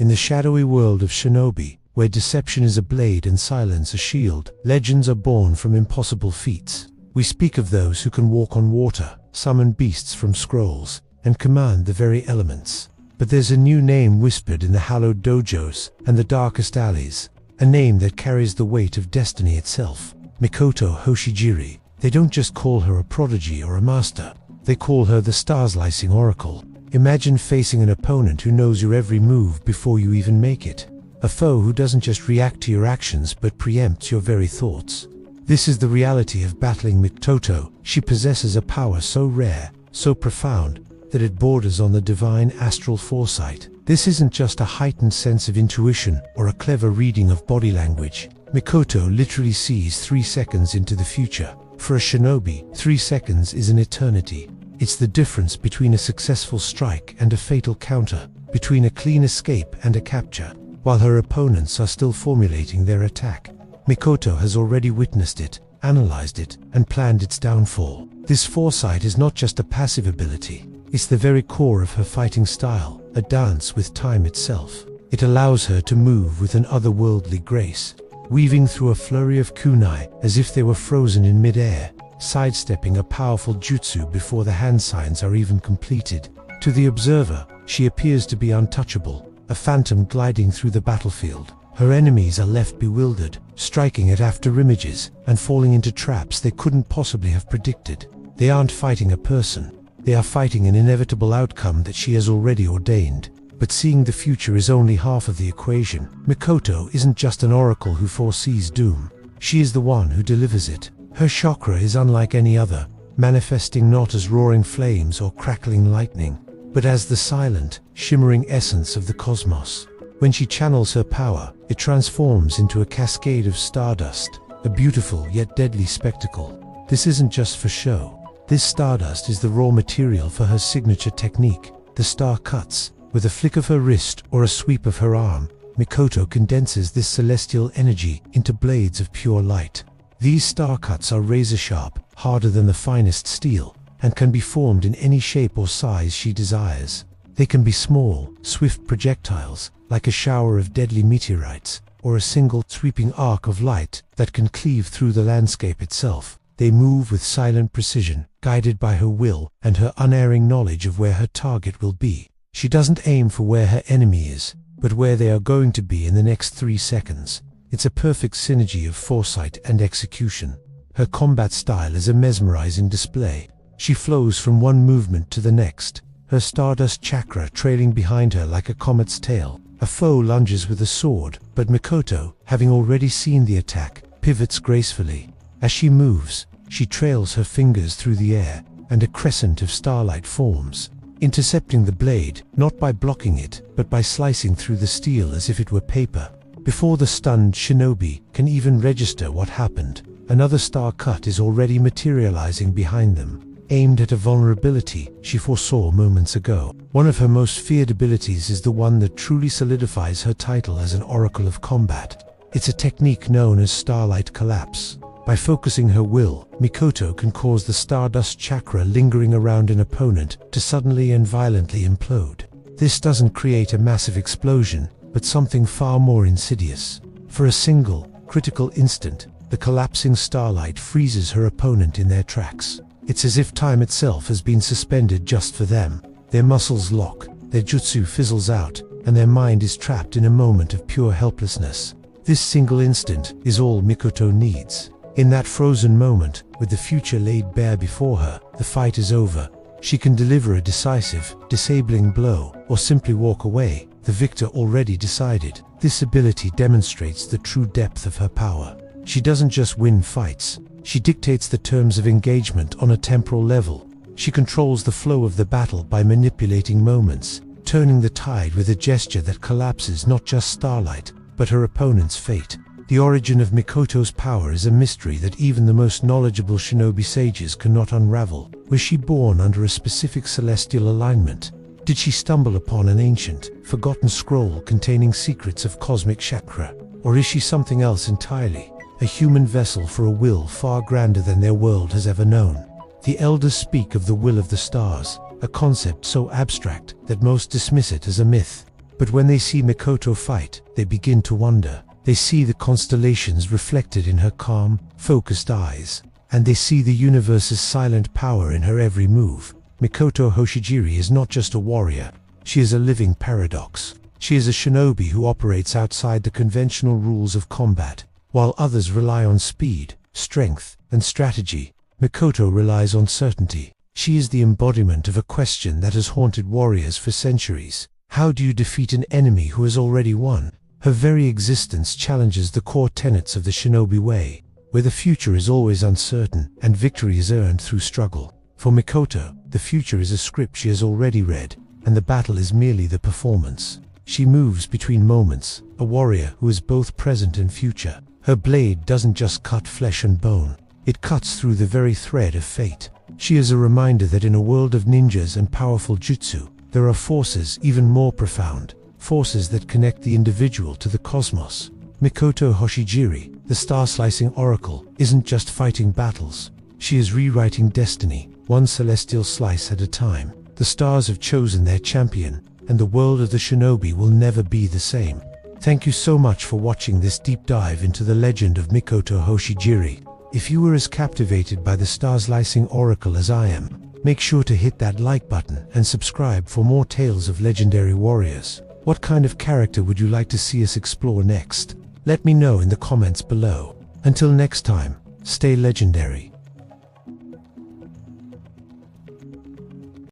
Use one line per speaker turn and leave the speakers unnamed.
In the shadowy world of shinobi, where deception is a blade and silence a shield, legends are born from impossible feats. We speak of those who can walk on water, summon beasts from scrolls, and command the very elements. But there's a new name whispered in the hallowed dojos and the darkest alleys, a name that carries the weight of destiny itself. Mikoto Hoshigiri. They don't just call her a prodigy or a master, they call her the star-slicing oracle. Imagine facing an opponent who knows your every move before you even make it. A foe who doesn't just react to your actions but preempts your very thoughts. This is the reality of battling Mikoto. She possesses a power so rare, so profound, that it borders on the divine astral foresight. This isn't just a heightened sense of intuition or a clever reading of body language. Mikoto literally sees 3 seconds into the future. For a shinobi, 3 seconds is an eternity. It's the difference between a successful strike and a fatal counter, between a clean escape and a capture. While her opponents are still formulating their attack, Mikoto has already witnessed it, analyzed it, and planned its downfall. This foresight is not just a passive ability, it's the very core of her fighting style, a dance with time itself. It allows her to move with an otherworldly grace, weaving through a flurry of kunai as if they were frozen in mid-air, sidestepping a powerful jutsu before the hand signs are even completed. To the observer, she appears to be untouchable, a phantom gliding through the battlefield. Her enemies are left bewildered, striking at after-images and falling into traps they couldn't possibly have predicted. They aren't fighting a person, they are fighting an inevitable outcome that she has already ordained. But seeing the future is only half of the equation. Mikoto isn't just an oracle who foresees doom, she is the one who delivers it. Her chakra is unlike any other, manifesting not as roaring flames or crackling lightning, but as the silent, shimmering essence of the cosmos. When she channels her power, it transforms into a cascade of stardust, a beautiful yet deadly spectacle. This isn't just for show. This stardust is the raw material for her signature technique, the star cuts. With a flick of her wrist or a sweep of her arm, Mikoto condenses this celestial energy into blades of pure light. These star cuts are razor-sharp, harder than the finest steel, and can be formed in any shape or size she desires. They can be small, swift projectiles, like a shower of deadly meteorites, or a single, sweeping arc of light that can cleave through the landscape itself. They move with silent precision, guided by her will and her unerring knowledge of where her target will be. She doesn't aim for where her enemy is, but where they are going to be in the next 3 seconds. It's a perfect synergy of foresight and execution. Her combat style is a mesmerizing display. She flows from one movement to the next, her stardust chakra trailing behind her like a comet's tail. A foe lunges with a sword, but Mikoto, having already seen the attack, pivots gracefully. As she moves, she trails her fingers through the air, and a crescent of starlight forms, intercepting the blade, not by blocking it, but by slicing through the steel as if it were paper. Before the stunned shinobi can even register what happened, another star cut is already materializing behind them, aimed at a vulnerability she foresaw moments ago. One of her most feared abilities is the one that truly solidifies her title as an oracle of combat. It's a technique known as Starlight Collapse. By focusing her will, Mikoto can cause the stardust chakra lingering around an opponent to suddenly and violently implode. This doesn't create a massive explosion, but something far more insidious. For a single, critical instant, the collapsing starlight freezes her opponent in their tracks. It's as if time itself has been suspended just for them. Their muscles lock, their jutsu fizzles out, and their mind is trapped in a moment of pure helplessness. This single instant is all Mikoto needs. In that frozen moment, with the future laid bare before her, the fight is over. She can deliver a decisive, disabling blow, or simply walk away, the victor already decided. This ability demonstrates the true depth of her power. She doesn't just win fights, she dictates the terms of engagement on a temporal level. She controls the flow of the battle by manipulating moments, turning the tide with a gesture that collapses not just Starlight, but her opponent's fate. The origin of Mikoto's power is a mystery that even the most knowledgeable shinobi sages cannot unravel. Was she born under a specific celestial alignment? Did she stumble upon an ancient, forgotten scroll containing secrets of cosmic chakra? Or is she something else entirely? A human vessel for a will far grander than their world has ever known. The elders speak of the will of the stars, a concept so abstract that most dismiss it as a myth. But when they see Mikoto fight, they begin to wonder. They see the constellations reflected in her calm, focused eyes, and they see the universe's silent power in her every move. Mikoto Hoshigiri is not just a warrior, she is a living paradox. She is a shinobi who operates outside the conventional rules of combat. While others rely on speed, strength, and strategy, Mikoto relies on certainty. She is the embodiment of a question that has haunted warriors for centuries. How do you defeat an enemy who has already won? Her very existence challenges the core tenets of the shinobi way, where the future is always uncertain and victory is earned through struggle. For Mikoto, the future is a script she has already read, and the battle is merely the performance. She moves between moments, a warrior who is both present and future. Her blade doesn't just cut flesh and bone, it cuts through the very thread of fate. She is a reminder that in a world of ninjas and powerful jutsu, there are forces even more profound, forces that connect the individual to the cosmos. Mikoto Hoshigiri, the star-slicing oracle, isn't just fighting battles. She is rewriting destiny, one celestial slice at a time. The stars have chosen their champion, and the world of the shinobi will never be the same. Thank you so much for watching this deep dive into the legend of Mikoto Hoshigiri. If you were as captivated by the star-slicing oracle as I am, make sure to hit that like button and subscribe for more tales of legendary warriors. What kind of character would you like to see us explore next? Let me know in the comments below. Until next time, stay legendary.